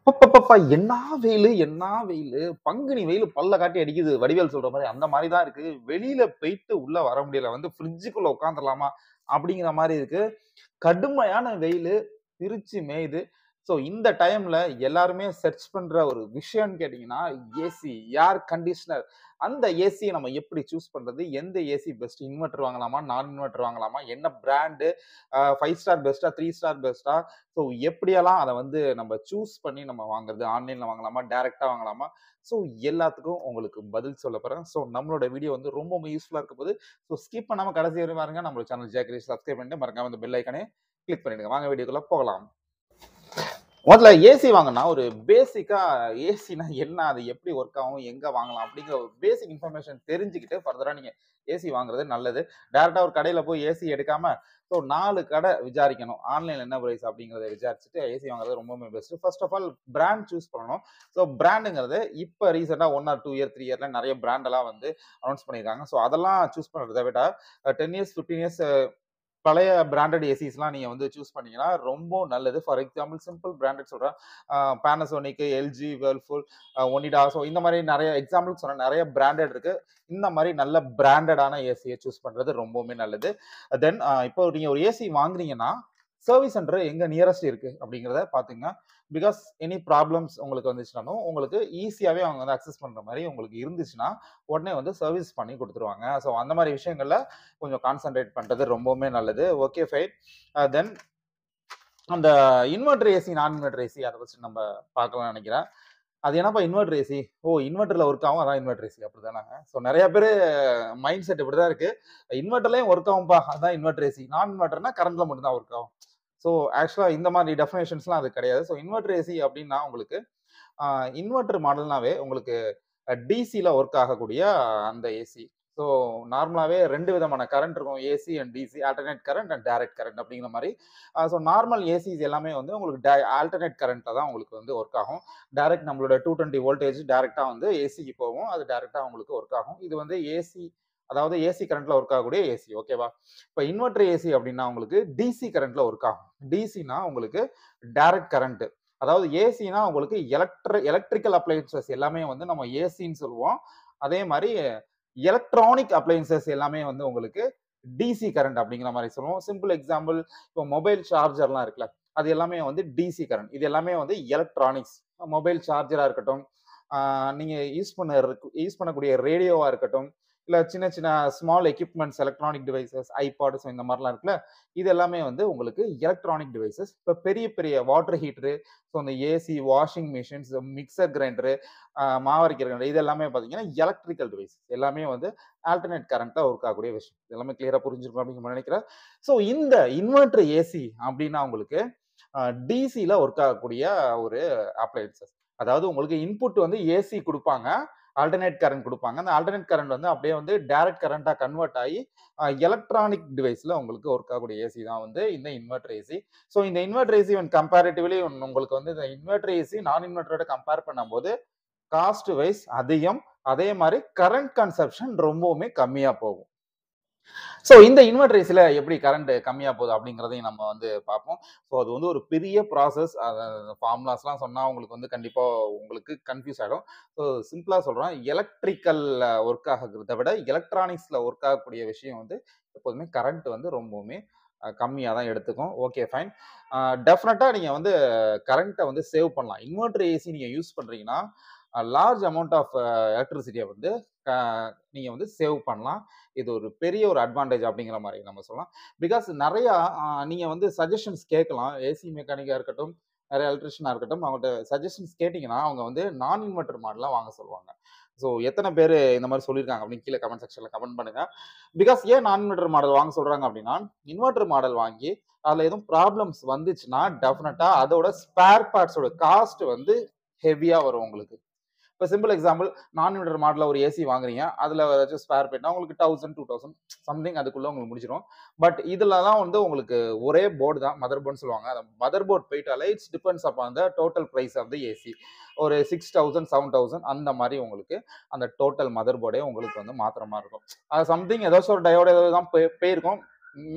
அப்பப்பப்பா! என்னா வெயிலு, என்னா வெயிலு. பங்குனி வெயிலு பல்ல காட்டி அடிக்குது. வடிவேலு சொல்ற மாரி அந்த மாரி தான் இருக்கு. வெளியில போயிட்டு உள்ள வர முடியல. வந்து ஃப்ரிட்ஜுக்குள்ள உட்காந்துரலாமா? அப்படிங்கிற மாரி இருக்கு. கடுமையான வெயிலு பிரிச்சு மேயுது. ஸோ இந்த டைம்ல எல்லாருமே சர்ச் பண்ற ஒரு விஷயம்ன்னு கேட்டீங்கன்னா, ஏசி, ஏர் கண்டிஷனர். அந்த ஏசிய நம்ம எப்படி சூஸ் பண்றது? எந்த ஏசி பெஸ்ட்? இன்வெர்டர் வாங்கலாமா? நான் இன்வெர்டர் வாங்கலாமா? என்ன பிராண்டு? 5 ஸ்டார் பெஸ்ட்டா? 3 ஸ்டார் பெஸ்ட்டா? ஸோ எப்படியெல்லாம் அத வந்து நம்ம சூஸ் பண்ணி நம்ம வாங்குறது? ஆன்லைன்ல வாங்கலாமா? டைரக்ட்டா வாங்கலாமா? ஸோ எல்லாத்துக்கும் உங்களுக்கு பதில் சொல்லப் போறேன். ஸோ நம்மளோட வீடியோ வந்து ரொம்பவும் யூஸ்ஃபுல்லா இருக்க போது. ஸோ ஸ்கிப் பண்ணாம கடைசி வரையும் பாருங்க. நம்மளோட சேனல் ஜெயகிரீஷ் சப்ஸ்கிரைப் பண்ணிட்டு மறக்காம அந்த பெல் ஐகானையும் கிளிக் பண்ணிடுங்க. வாங்க வீடியோக்குள்ள போகலாம். முதல்ல ஏசி வாங்குனா ஒரு பேசிக்கா ஏசினா என்ன? அது எப்படி ஒர்க் ஆகும்? எங்க வாங்கலாம்? அப்படிங்கிற ஒரு பேசிக் இன்ஃபர்மேஷன் தெரிஞ்சுக்கிட்டு ஃபர்தரா நீங்க ஏசி வாங்குறது நல்லது. டைரக்ட்டா ஒரு கடையில போய் ஏசி எடுக்காம, 4 கடை விசாரிக்கணும். ஆன்லைன்ல என்ன பிரைஸ் அப்படிங்கிறத விசாரிச்சுட்டு ஏசி வாங்குறது ரொம்பவுமே best. First of all brand choose பண்ணணும். பிராண்டுங்கிறது இப்ப ரீசென்ட்டா 1 ஆர் 2 இயர், 3 இயர்ல நெறைய பிராண்ட் எல்லாம் வந்து அனவுன்ஸ் பண்ணியிருக்காங்க. அதெல்லாம் சூஸ் பண்றத விட 10 இயர்ஸ், 15 இயர்ஸ் பழைய பிராண்டட் ஏசிஸ்லாம் நீங்க வந்து சூஸ் பண்ணீங்கன்னா ரொம்ப நல்லது. ஃபார் எக்ஸாம்பிள் சிம்பிள் பிராண்டட் சொல்றேன். Panasonic, LG, Whirlpool, Onida. இந்த மாரி நெறைய எக்ஸாம்பிள்க்கு சொன்னேன். நெறைய பிராண்டட் இருக்கு. இந்த மாரி நல்ல பிராண்டடான ஏசிய சூஸ் பண்றது ரொம்பவுமே நல்லது. தென் இப்போ நீங்க ஒரு ஏசி வாங்குறீங்கன்னா, சர்வீஸ் சென்டர் எங்க நியரஸ்ட் இருக்கு அப்படிங்கிறத பாத்துக்கங்க. பிகாஸ் எனி ப்ராப்ளம்ஸ் உங்களுக்கு வந்துச்சுனாலும், உங்களுக்கு ஈஸியாவே அவங்க வந்து அக்சஸ் பண்ற மாரி உங்களுக்கு இருந்துச்சுன்னா, உடனே வந்து சர்வீஸ் பண்ணி குடுத்துருவாங்க. அந்த மாரி விஷயங்கள்ல கொஞ்சம் கான்சன்ட்ரேட் பண்றது ரொம்பவுமே நல்லது. Okay fine. தென் அந்த இன்வெர்டர் ஏசி, நான் இன்வெர்டர் ஏசி அத ஃபர்ஸ்ட் நம்ம பார்க்கலாம்னு நெனைக்கிறேன். அது என்னப்பா இன்வெர்டர் ஏசி? ஓ! இன்வெர்டர்ல ஒர்க் ஆகும். அதான் இன்வெர்டர் ஏசி அப்படிதானங்க? நெறைய பேரு மைண்ட் செட் இப்படிதான் இருக்கு. இன்வெர்டர்லயும் ஒர்க் ஆகும்பா. அதான் இன்வெர்டர் ஏசி. நான் இன்வெர்டர்னா கரண்ட்ல மட்டும் தான் ஒர்க் ஆகும். ஆக்சுவலா இந்த மாரி டெஃபினிஷன்ஸ்லாம் அது கிடையாது. இன்வெர்டர் ஏசி அப்படின்னா உங்களுக்கு இன்வெர்டர் மாடல்னாவே உங்களுக்கு டிசில ஒர்க் ஆகக்கூடிய அந்த ஏசி. ஸோ நார்மலாவே 2 விதமான கரண்ட் இருக்கும். AC and DC, alternate current and direct current அப்படிங்கிற மாரி. நார்மல் ஏசிஸ் எல்லாமே வந்து உங்களுக்கு ஆல்டர்னேட் கரண்ட்ல தான் உங்களுக்கு வந்து ஒர்க் ஆகும். டைரக்ட் நம்மளோட 220 வோல்டேஜ் டைரக்ட்டா வந்து ஏசிக்கு போகும். அது டைரக்ட்டா உங்களுக்கு ஒர்க் ஆகும். இது வந்து ஏசி, அதாவது ஏசி கரண்ட்ல ஒர்க் ஆகக்கூடிய ஏசி. ஓகேவா? இப்ப இன்வெர்டர் ஏசி அப்படின்னா உங்களுக்கு டிசி கரண்ட்ல ஒர்க் ஆகும். டிசினா உங்களுக்கு டைரக்ட் கரண்ட். அதாவது ஏசினா உங்களுக்கு எலக்ட்ரிக்கல் அப்ளையன்சஸ் எல்லாமே வந்து நம்ம ஏசின்னு சொல்லுவோம். அதே மாரி எலக்ட்ரானிக் அப்ளையன்சஸ் எல்லாமே வந்து உங்களுக்கு டிசி கரண்ட் அப்படிங்கிற மாரி சொல்லுவோம். சிம்பிள் எக்ஸாம்பிள் இப்போ மொபைல் சார்ஜர்லாம் இருக்குல்ல, அது எல்லாமே வந்து டிசி கரண்ட். இது எல்லாமே வந்து எலக்ட்ரானிக்ஸ். மொபைல் சார்ஜரா இருக்கட்டும், நீங்க யூஸ் பண்ணக்கூடிய ரேடியோவா இருக்கட்டும், இல்ல சின்ன சின்ன ஸ்மால் எக்யூப்மென்ட்ஸ், எலக்ட்ரானிக் டிவைசஸ், ஐபாட்ஸ் இந்த மாரிலாம் இருக்குல்ல, இது எல்லாமே வந்து உங்களுக்கு எலக்ட்ரானிக் டிவைசஸ். இப்ப பெரிய பெரிய வாட்டர் ஹீட்டரு, இந்த AC, washing machines, mixer grinder, மாவரைக்கிற கிரைண்டர் இது எல்லாமே பார்த்தீங்கன்னா, எலக்ட்ரிக்கல் டிவைசஸ். எல்லாமே வந்து ஆல்டர்னேட் கரண்ட்ல ஒர்க் ஆகக்கூடிய விஷயம். இது எல்லாமே கிளியரா புரிஞ்சிருக்கும் அப்படின்னு நினைக்கிறேன். இந்த இன்வெர்டர் ஏசி அப்படின்னா உங்களுக்கு டிசில ஒர்க் ஆகக்கூடிய ஒரு அப்ளையன்சஸ். அதாவது உங்களுக்கு இன்புட் வந்து ஏசி குடுப்பாங்க. ஆல்டர்னேட் கரண்ட் குடுப்பாங்க. அந்த ஆல்டர்னேட் கரண்ட் வந்து அப்படியே வந்து டைரக்ட் கரண்ட்டா கன்வெர்ட் ஆயி எலக்ட்ரானிக் டிவைஸ்ல உங்களுக்கு ஒர்க் ஆகக்கூடிய ஏசி தான் வந்து இந்த இன்வெர்டர் ஏசி. இந்த இன்வெர்டர் ஏசி when கம்பேரிட்டிவ்லி உங்களுக்கு வந்து இந்த இன்வெர்டர் ஏசி நான் இன்வெர்டரோட கம்பேர் பண்ணும்போது காஸ்ட் வைஸ் அதிகம். அதே மாரி கரண்ட் கன்சம்ப்ஷன் ரொம்பவுமே கம்மியா போகும். இந்த இன்வெர்டர் ஏசில எப்படி கரண்ட் கம்மியா போகுது அப்படிங்கிறதையும் நம்ம வந்து பார்ப்போம். அது வந்து ஒரு பெரிய ப்ராசஸ். ஃபார்முலாஸ்லாம் சொன்னா உங்களுக்கு வந்து கண்டிப்பா உங்களுக்கு கன்ஃப்யூஸ் ஆயிடும். சிம்பிளா சொல்றேன். எலக்ட்ரிக்கல்ல ஒர்க் ஆகுறத விட எலக்ட்ரானிக்ஸ்ல ஒர்க் ஆகக்கூடிய விஷயம் வந்து எப்போதுமே கரண்ட் வந்து ரொம்பவுமே கம்மியா தான் எடுத்துக்கும். Okay fine. டெஃபினட்டா நீங்க வந்து கரண்ட்ட வந்து சேவ் பண்ணலாம். இன்வெர்டர் ஏசி நீங்க யூஸ் பண்றீங்கன்னா, லார்ஜ் அமௌண்ட் ஆஃப் எலக்ட்ரிசிட்டிய வந்து க நீங்க வந்து சேவ் பண்ணலாம். இது ஒரு பெரிய ஒரு அட்வான்டேஜ் அப்படிங்கிற மாரி நம்ம சொல்லலாம். பிகாஸ் நெறையா நீங்க வந்து சஜஷன்ஸ் கேட்கலாம். ஏசி மெக்கானிக்கா இருக்கட்டும், நெறைய எலக்ட்ரிஷியனா இருக்கட்டும், அவங்கட்ட சஜஷன்ஸ் கேட்டீங்கன்னா, அவங்க வந்து நான் இன்வெர்டர் மாடலா வாங்க சொல்லுவாங்க. எத்தன பேரு இந்த மாரி சொல்லியிருக்காங்க அப்படின்னு கீழ கமெண்ட் செக்ஷன்ல கமெண்ட் பண்ணுங்க. பிகாஸ் ஏன் நான் இன்வெர்டர் மாடல் வாங்க சொல்றாங்க அப்படின்னா, இன்வெர்டர் மாடல் வாங்கி அதுல எதுவும் ப்ராப்ளம்ஸ் வந்துச்சுன்னா, டெஃபினட்டா அதோட ஸ்பேர் பார்ட்ஸோட காஸ்ட் வந்து ஹெவியா வரும் உங்களுக்கு. இப்ப சிம்பிள் எக்ஸாம்பிள் நான் இன்வெர்டர் மாடல்ல ஒரு ஏசி வாங்குறீங்க. அதுல ஏதாச்சும் ஸ்பேர் பார்ட்னா உங்களுக்கு 1000, 2000 சம்திங் அதுக்குள்ள உங்களுக்கு முடிஞ்சிரும். பட் இதுலலாம் வந்து உங்களுக்கு ஒரே போர்டு தான் மதர் போர்ட்ன்னு சொல்லுவாங்க. அந்த மதர் போர்ட் போயிட்டாலே it's depends upon the total price of the AC. ஒரு 6000, 7000 அந்த மாரி உங்களுக்கு அந்த டோட்டல் மதர் போர்டே உங்களுக்கு வந்து மாத்துற மாரி இருக்கும். அது சம்திங் ஏதாச்சும் ஒரு டயோடு ஏதோ தான் போயிருக்கும்.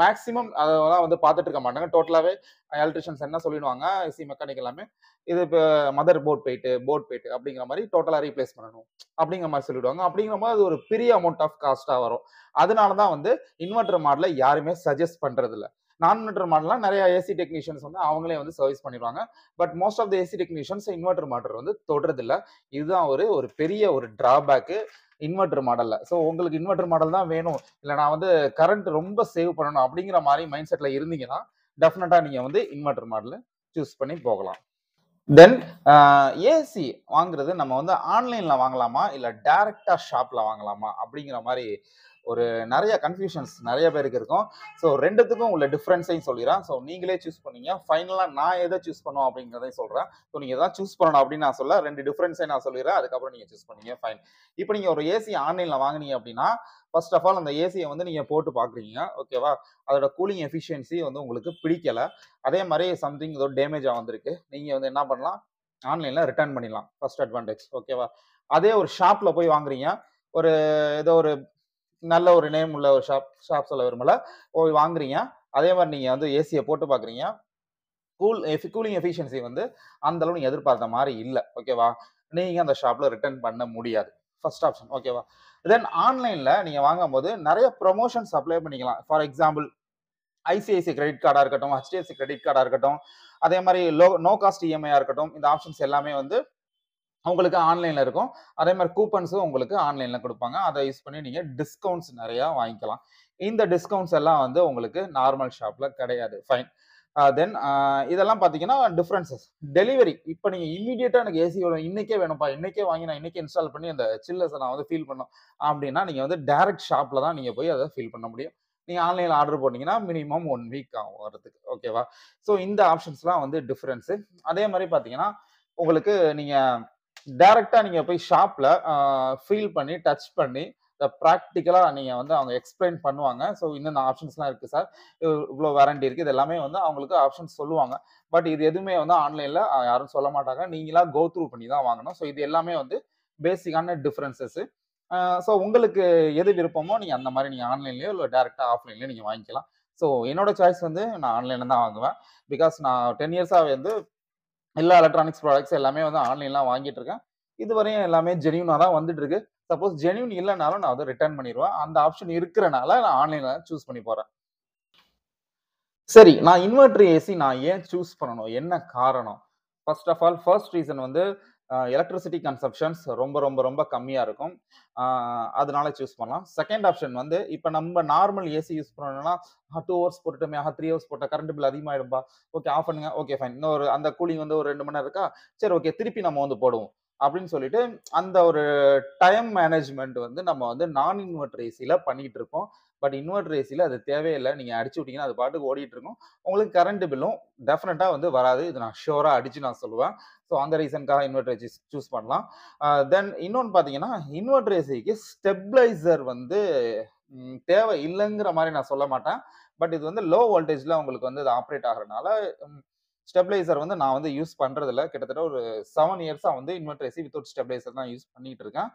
மேக்ஸிமம் அதெல்லாம் வந்து பார்த்துட்டு இருக்க மாட்டாங்க. டோட்டலாவே எலக்ட்ரிஷியன்ஸ் என்ன சொல்லிடுவாங்க, ஏசி மெக்கானிக் எல்லாமே, இது இப்ப மதர் போர்ட் போயிட்டு அப்படிங்கிற மாரி டோட்டலா ரீப்ளேஸ் பண்ணணும். அப்படிங்கிற மாரி சொல்லிடுவாங்க. அப்படிங்கும்போது அது ஒரு பெரிய அமௌண்ட் ஆஃப் காஸ்ட்டா வரும். அதனால தான் வந்து இன்வெர்ட்டர் மாடல யாருமே சஜெஸ்ட் பண்றதில்ல. நான் இன்வெர்ட்டர் மாடல்னா நெறைய ஏசி டெக்னீஷியன்ஸ் வந்து அவங்களே வந்து சர்வீஸ் பண்ணிருவாங்க. But most of the AC technicians inverter model வந்து தொடுறதில்ல. இதுதான் ஒரு பெரிய ஒரு டிராபேக் இன்வெர்ட்டர் மாடல்ல. சோ உங்களுக்கு இன்வெர்ட்டர் மாடல் தான் வேணும். இல்ல நான் வந்து கரண்ட் ரொம்ப சேவ் பண்ணணும் அப்படிங்கிற மாரி மைண்ட் செட்ல இருந்தீங்கன்னா, டெஃபினட்டா நீங்க வந்து இன்வெர்ட்டர் மாடல் சூஸ் பண்ணி போகலாம். தென் ஏசி வாங்குறது நம்ம வந்து ஆன்லைன்ல வாங்கலாமா? இல்ல டைரக்ட்டா ஷாப்ல வாங்கலாமா? அப்படிங்கிற மாரி ஒரு நெறைய கன்ஃப்யூஷன்ஸ் நெறைய பேருக்கு இருக்கும். ஸோ 2த்துக்கும் உள்ள டிஃபரன்ஸையும் சொல்லிர்றேன். ஸோ நீங்களே சூஸ் பண்ணீங்க. ஃபைனலா நான் எத சூஸ் பண்ணணும் அப்படிங்கிறதையும் சொல்றேன். ஸோ நீங்க எதான் சூஸ் பண்ணணும் அப்படின்னு நான் சொல்ல 2 டிஃபரன்ஸையும் நான் சொல்லிர்றேன். அதுக்கப்புறம் நீங்க சூஸ் பண்ணீங்க. ஃபைன். இப்ப நீங்க ஒரு ஏசி ஆன்லைன்ல வாங்குனீங்க அப்படின்னா, ஃபர்ஸ்ட் ஆஃப் ஆல் அந்த ஏசிய வந்து நீங்க போட்டு பார்க்குறீங்க. ஓகேவா? அதோட கூலிங் எஃபிஷியன்சி வந்து உங்களுக்கு பிடிக்கல. அதே மாரி சம்திங் ஏதோ டேமேஜா வந்திருக்கு. நீங்க வந்து என்ன பண்ணலாம்? ஆன்லைன்ல ரிட்டர்ன் பண்ணிடலாம். First advantage. ஓகேவா? அதே ஒரு ஷாப்ல போய் வாங்குறீங்க. ஒரு ஏதோ ஒரு நல்ல ஒரு நேம் உள்ள ஒரு ஷாப் சொல்ல விரும்பல. போய் வாங்குறீங்க. அதே மாரி நீங்க வந்து ஏசிய போட்டு பார்க்குறீங்க. கூலிங் எஃபிஷியன்சி வந்து அந்த அளவு நீங்க எதிர்பார்த்த மாரி இல்ல. ஓகேவா? நீங்க அந்த ஷாப்ல ரிட்டர்ன் பண்ண முடியாது. First option. ஓகேவா? தென் ஆன்லைன்ல நீங்க வாங்கும்போது நெறைய புரமோஷன்ஸ் அப்ளை பண்ணிக்கலாம். ஃபார் எக்ஸாம்பிள் ஐசிஐசிஐ கிரெடிட் கார்டா இருக்கட்டும், HDFC கிரெடிட் கார்டா இருக்கட்டும், அதே மாரி நோ காஸ்ட் இஎம்ஐயா இருக்கட்டும். இந்த ஆப்ஷன்ஸ் எல்லாமே வந்து உங்களுக்கு ஆன்லைன்ல இருக்கும். அதே மாரி கூப்பன்ஸும் உங்களுக்கு ஆன்லைன்ல குடுப்பாங்க. அத யூஸ் பண்ணி நீங்க டிஸ்கவுண்ட்ஸ் நெறையா வாங்கிக்கலாம். இந்த டிஸ்கவுண்ட்ஸ் எல்லாம் வந்து உங்களுக்கு நார்மல் ஷாப்ல கிடையாது. ஃபைன். தென் இதெல்லாம் பார்த்தீங்கன்னா டிஃபரன்ஸஸ். டெலிவரி இப்ப நீங்க இம்மீடியட்டா எனக்கு ஏசி வேணும். இன்னைக்கே வேணும்ப்பா. இன்னைக்கே வாங்கி நான் இன்னைக்கே இன்ஸ்டால் பண்ணி அந்த சில்னஸ நான் வந்து ஃபீல் பண்ணணும். அப்டின்னா நீங்க வந்து டைரக்ட் ஷாப்ல தான் நீங்க போய் அத ஃபீல் பண்ண முடியும். நீங்க ஆன்லைன்ல ஆர்டர் போட்டீங்கன்னா மினிமம் 1 வீக் ஆகும் வரதுக்கு. ஓகேவா? ஸோ இந்த ஆப்ஷன்ஸ்லாம் வந்து டிஃபரன்ஸ். அதே மாரி பார்த்தீங்கன்னா, உங்களுக்கு நீங்க டைரக்ட்டா நீங்க போய் ஷாப்ல ஃபீல் பண்ணி, டச் பண்ணி, பிராக்டிகலா நீங்க வந்து அவங்க எக்ஸ்பிளைன் பண்ணுவாங்க. ஸோ இந்தந்த ஆப்ஷன்ஸ்லாம் இருக்கு சார். இவ்ளோ வாரண்டி இருக்கு. இது எல்லாமே வந்து அவங்களுக்கு ஆப்ஷன்ஸ் சொல்லுவாங்க. பட் இது எதுவுமே வந்து ஆன்லைன்ல யாரும் சொல்ல மாட்டாங்க. நீங்களா கோ த்ரூ பண்ணி தான் வாங்கணும். ஸோ இது எல்லாமே வந்து பேசிக்கான டிஃபரன்ஸஸ். ஸோ உங்களுக்கு எது விருப்பமோ நீங்க அந்த மாரி நீங்க ஆன்லைன்லயோ இல்ல டைரக்ட்டா ஆஃப்லைன்லயோ நீங்க வாங்கிக்கலாம். ஸோ என்னோட சாய்ஸ் வந்து நான் ஆன்லைன்ல தான் வாங்குவேன். பிகாஸ் நான் 10 இயர்ஸா வந்து எல்லா எலக்ட்ரானிக்ஸ் ப்ராடக்ட்ஸ் எல்லாமே வந்து ஆன்லைன்ல வாங்கிட்டு இருக்கேன். இதுவரையும் எல்லாமே ஜென்யூனா தான் வந்துட்டு இருக்கு. சப்போஸ் ஜென்யூன் இல்லனாலும் நான் வந்து ரிட்டர்ன் பண்ணிருவேன். அந்த ஆப்ஷன் இருக்கிறனால நான் ஆன்லைன்ல சூஸ் பண்ணி போறேன். சரி, நான் இன்வெர்டர் ஏசி நான் ஏன் சூஸ் பண்ணணும்? என்ன காரணம்? First of all, first reason வந்து எலக்ட்ரிசிட்டி கன்சம்ப்ஷன்ஸ் ரொம்ப, ரொம்ப, ரொம்ப கம்மியா இருக்கும். ஆ அதனால சூஸ் பண்ணலாம். செகண்ட் ஆப்ஷன் வந்து, இப்ப நம்ம நார்மல் ஏசி யூஸ் பண்ணணும்னா, 2 ஹவர்ஸ் போட்டுட்டோமே, 3 ஹவர்ஸ் போட்டா கரண்ட் பில் அதிகமாயிடும்பா. ஓகே ஆஃப் பண்ணுங்க. Okay fine. இன்னொரு அந்த கூலிங் வந்து ஒரு 2 மணி நேரம் இருக்கா? சரி ஓகே திருப்பி நம்ம வந்து போடுவோம். அப்படின்னு சொல்லிட்டு, அந்த ஒரு டைம் மேனேஜ்மென்ட் வந்து நம்ம வந்து நான் இன்வெர்டர் ஏசில பண்ணிட்டு இருப்போம். பட் இன்வெர்டர் ஏசில அது தேவையில்ல. நீங்க அடிச்சு விட்டீங்கன்னா, அது பாட்டுக்கு ஓடிட்டு இருக்கும். உங்களுக்கு கரண்ட் பில்லும் டெஃபினட்டா வந்து வராது. இது நான் ஷூரா அடிச்சு நான் சொல்லுவேன். ஸோ அந்த ரீசன்க்காக இன்வெர்டர் ஏசி சூஸ் பண்ணலாம். தென் இன்னொன்னு பார்த்தீங்கன்னா, இன்வெர்டர் ஏசிக்கு ஸ்டெபிளைசர் வந்து தேவை இல்லங்கிற மாரி நான் சொல்ல மாட்டேன். பட் இது வந்து லோ வோல்டேஜ்ல உங்களுக்கு வந்து இது ஆப்பரேட் ஆகுறனால, ம் ஸ்டெபிளைசர் வந்து நான் வந்து யூஸ் பண்றதில்ல. கிட்டத்தட்ட ஒரு 7 இயர்ஸா வந்து இன்வெர்டர் ஏசி வித்தவுட் ஸ்டெபிளைசர் தான் யூஸ் பண்ணிட்டு இருக்கேன்.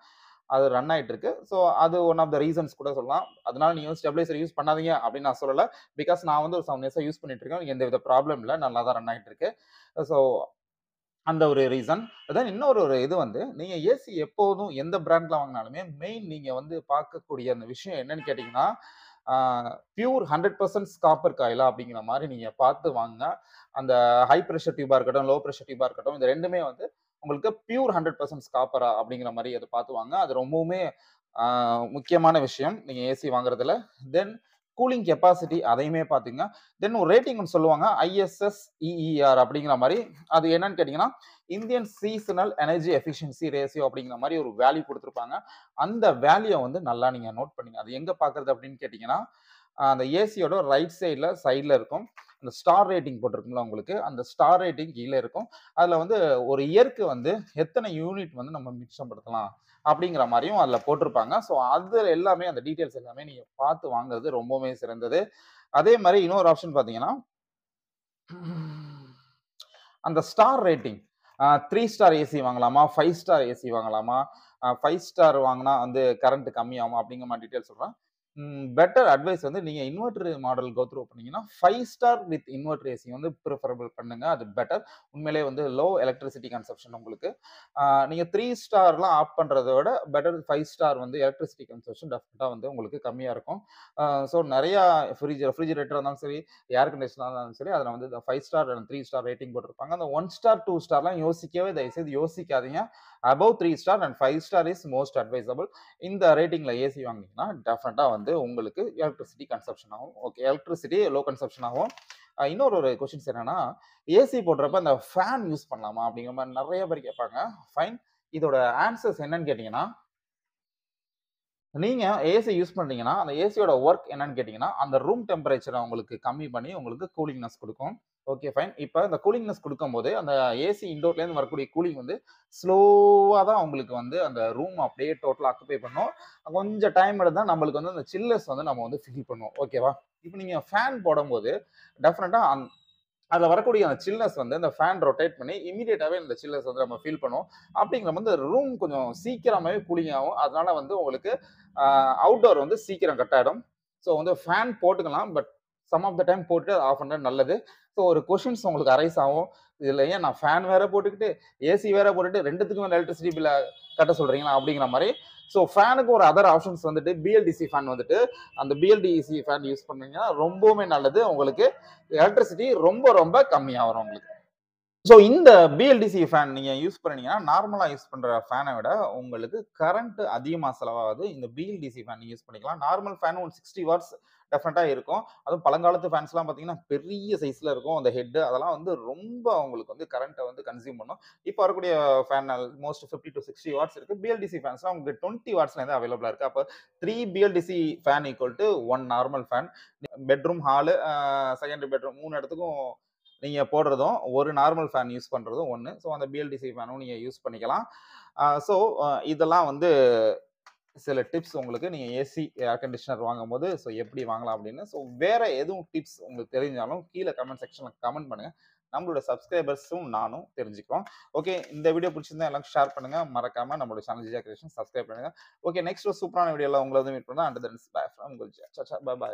அது ரன் ஆயிட்டு இருக்கு. ஸோ அது ஒன் ஆஃப் த ரீசன்ஸ் கூட சொல்லலாம். அதனால நீங்க வந்து ஸ்டெபிளைசர் யூஸ் பண்ணாதீங்க அப்படின்னு நான் சொல்லல. பிகாஸ் நான் வந்து ஒரு 7 இயர்ஸா யூஸ் பண்ணிட்டு இருக்கேன். எந்தவித ப்ராப்ளம் இல்ல. நல்லா தான் ரன் ஆயிட்டு இருக்கு. ஸோ அந்த ஒரு ரீசன். தென் இன்னொரு ஒரு இது வந்து, நீங்க ஏசி எப்போதும் எந்த பிராண்ட்ல வாங்குனாலுமே, மெயின் நீங்க வந்து பார்க்கக்கூடிய அந்த விஷயம் என்னன்னு கேட்டீங்கன்னா, ஆ பியூர் 100% காப்பர் காயிலா அப்படிங்கிற மாரி நீங்க பார்த்து வாங்குங்க. அந்த ஹை பிரஷர் டியூபா இருக்கட்டும், லோ பிரஷர் டியூபா இருக்கட்டும், இந்த 2மே வந்து உங்களுக்கு பியூர் 100% காப்பரா அப்படிங்கிற மாரி அத பார்த்து வாங்குங்க. அது ரொம்பவுமே ஆ முக்கியமான விஷயம். நீங்க ஏசி வாங்குறதுல. தென் கூலிங் கெப்பாசிட்டி அதையுமே பார்த்துக்கங்க. தென் ஒரு ரேட்டிங் ஒண்ணு சொல்லுவாங்க. ISSEER அப்படிங்கிற மாரி. அது என்னன்னு கேட்டீங்கன்னா, Indian seasonal energy efficiency ratio அப்படிங்கிற மாரி ஒரு வேல்யூ குடுத்திருப்பாங்க. அந்த வேல்யூ வந்து நல்லா நீங்க நோட் பண்ணுங்க. அது எங்க பார்க்கறது அப்படின்னு கேட்டீங்கன்னா, அந்த ஏசியோட சைடுல இருக்கும். அந்த ஸ்டார் ரேட்டிங் போட்டிருக்கும்ல உங்களுக்கு. அந்த ஸ்டார் ரேட்டிங் கீழ இருக்கும். அதுல வந்து ஒரு இயர்க்கு வந்து எத்தன யூனிட் வந்து நம்ம மிச்சப்படுத்தலாம் அப்படிங்கிற மாரியும் அதுல போட்டிருப்பாங்க. ஸோ அது எல்லாமே அந்த டீட்டெயில்ஸ் எல்லாமே நீங்க பார்த்து வாங்குறது ரொம்பவுமே சிறந்தது. அதே மாரி இன்னொரு ஆப்ஷன் பார்த்தீங்கன்னா, அந்த ஸ்டார் ரேட்டிங் 3 ஸ்டார் ஏசி வாங்கலாமா? 5 ஸ்டார் ஏசி வாங்கலாமா? 5 ஸ்டார் வாங்குனா வந்து கரண்ட் கம்மியாகுமா? அப்படிங்கிற மாரி டீட்டெயில்ஸ் சொல்றேன். பெட்டர் அட்வைஸ் வந்து நீங்க இன்வெர்டர் மாடல் கோ த்ரூ பண்ணீங்கன்னா 5 ஸ்டார் வித் இன்வெர்டர் ஏசி வந்து பிரிஃபரபிள் பண்ணுங்க. அது பெட்டர். உண்மையிலேயே வந்து லோ எலக்ட்ரிசிட்டி கன்சம்ப்ஷன் உங்களுக்கு. நீங்க 3 ஸ்டார்லாம் ஆப் பண்றத விட பெட்டர் 5 ஸ்டார் வந்து எலக்ட்ரிசிட்டி கன்சம்ப்ஷன் டெஃபினட்டா வந்து உங்களுக்கு கம்மியா இருக்கும். ஸோ நெறையா ரெஃப்ரிஜிரேட்டரா இருந்தாலும் சரி, ஏர் கண்டிஷனரா இருந்தாலும் சரி, அதில வந்து 5 ஸ்டார் அண்ட் 3 ஸ்டார் ரேட்டிங் போட்டிருப்பாங்க. அந்த 1 ஸ்டார், 2 ஸ்டார்லாம் யோசிக்கவே தயவுசெய்து யோசிக்காதீங்க. Above 3 star and 5 star is most advisable. இந்த ரேட்டிங்ல ஏசி வாங்குனீங்கன்னா, டெஃபினட்டா வந்து உங்களுக்கு எலக்ட்ரிசிட்டி கன்சம்ப்ஷன் ஆகும். ஓகே, எலக்ட்ரிசிட்டி லோ கன்சம்ப்ஷன் ஆகும். இன்னொரு ஒரு கொஸ்டின்ஸ் என்னன்னா, ஏசி போடுறப்ப அந்த ஃபேன் யூஸ் பண்ணலாமா? அப்படிங்கிற மாரி நெறைய பேர் கேட்பாங்க. ஃபைன். இதோட ஆன்சர்ஸ் என்னன்னு கேட்டீங்கன்னா, நீங்க ஏசி யூஸ் பண்றீங்கன்னா, அந்த ஏசியோட வொர்க் என்னன்னு கேட்டீங்கன்னா, அந்த ரூம் டெம்பரேச்சர உங்களுக்கு கம்மி பண்ணி உங்களுக்கு கூலிங்னஸ் குடுக்கும். Okay fine. இப்ப இந்த கூலிங்னஸ் குடுக்கும்போது, அந்த ஏசி இன்டோர்லேருந்து வரக்கூடிய கூலிங் வந்து ஸ்லோவா தான் உங்களுக்கு வந்து அந்த ரூம் அப்படியே டோட்டலா ஆக்குபை பண்ணும். கொஞ்சம் டைம் எடுத்தா நம்மளுக்கு வந்து அந்த சில்னஸ் வந்து நம்ம வந்து ஃபீல் பண்ணுவோம். ஓகேவா? இப்ப நீங்க ஃபேன் போடும்போது டெஃபினட்டா அதுல வரக்கூடிய அந்த சில்னஸ் வந்து அந்த ஃபேன் ரொட்டேட் பண்ணி இமிடியேட்டாவே இந்த சில்னஸ் வந்து நம்ம ஃபீல் பண்ணுவோம். அப்படிங்கிறப்ப ரூம் கொஞ்சம் சீக்கிரமாவே கூலிங் ஆகும். அதனால வந்து உங்களுக்கு அவுட்டோர் வந்து சீக்கிரம் கட் ஆயிடும். ஸோ வந்து ஃபேன் போட்டுக்கலாம். But some of the time போட்டுட்டு அத ஆஃப் பண்றது நல்லது. ஸோ ஒரு கொஸ்டின்ஸ் உங்களுக்கு அரைஸ் ஆகும். இதுல ஏன் நான் ஃபேன் வேற போட்டுக்கிட்டு, ஏசி வேற போட்டுட்டு 2த்துக்கும் எலக்ட்ரிசிட்டி பில்ல கட்ட சொல்றீங்களா? அப்படிங்கிற மாரி. ஸோ ஃபேனுக்கு ஒரு அதர் ஆப்ஷன்ஸ் வந்துட்டு பிஎல்டிசி ஃபேன் வந்துட்டு, அந்த பிஎல்டிசி ஃபேன் யூஸ் பண்ணீங்கன்னா ரொம்பவுமே நல்லது. உங்களுக்கு எலக்ட்ரிசிட்டி ரொம்ப ரொம்ப கம்மியா வரும் உங்களுக்கு. ஸோ இந்த பிஎல்டிசி ஃபேன் நீங்க யூஸ் பண்ணீங்கன்னா, நார்மலா யூஸ் பண்ற ஃபேன விட உங்களுக்கு கரண்ட் அதிகமா செலவாகுது. இந்த பிஎல்டிசி ஃபேன் நீங்க யூஸ் பண்ணிக்கலாம். நார்மல் ஃபேன் ஒரு 60 வாட்ஸ் டெஃபினட்டா இருக்கும். அதுவும் பழங்காலத்து ஃபேன்ஸ்லாம் பார்த்தீங்கன்னா, பெரிய சைஸ்ல இருக்கும். அந்த ஹெட் அதெல்லாம் வந்து ரொம்ப உங்களுக்கு வந்து கரண்ட்ட வந்து கன்சியூம் பண்ணும். இப்ப வரக்கூடிய ஃபேன் ஆல்மோஸ்ட் 50 டூ 60 வாட்ஸ் இருக்கு. பிஎல்டிசி ஃபேன்ஸ்லாம் உங்களுக்கு 20 வாட்ஸ்லேருந்து அவைலபிளா இருக்கு. அப்ப 3 BLDC fan equal to 1 normal fan. Bedroom, hall, secondary bedroom 3 இடத்துக்கும் நீங்க போடுறதும், ஒரு நார்மல் ஃபேன் யூஸ் பண்றதும் ஒண்ணு. ஸோ அந்த பிஎல்டிசி ஃபேனும் நீங்க யூஸ் பண்ணிக்கலாம். ஸோ இதெல்லாம் வந்து சில டிப்ஸ் உங்களுக்கு நீங்க ஏசி, ஏர் கண்டிஷனர் வாங்கும்போது ஸோ எப்படி வாங்கலாம் அப்படின்னு. ஸோ வேற எதுவும் டிப்ஸ் உங்களுக்கு தெரிஞ்சாலும் கீழ கமெண்ட் செக்ஷன்ல கமெண்ட் பண்ணுங்க. நம்மளோட சப்ஸ்கிரைபர்ஸும் நானும் தெரிஞ்சுக்கிறோம். ஓகே, இந்த வீடியோ பிடிச்சிருந்தா எல்லாரும் ஷேர் பண்ணுங்க. மறக்காம நம்மளோட சேனல் ஜிஜா கிரியேஷன் சப்ஸ்கிரைப் பண்ணுங்க. ஓகே, நெக்ஸ்ட் ஒரு சூப்பரான வீடியோல உங்கள வந்து மீட் பண்றேன். Until then bye from Kulja. சா பை பை.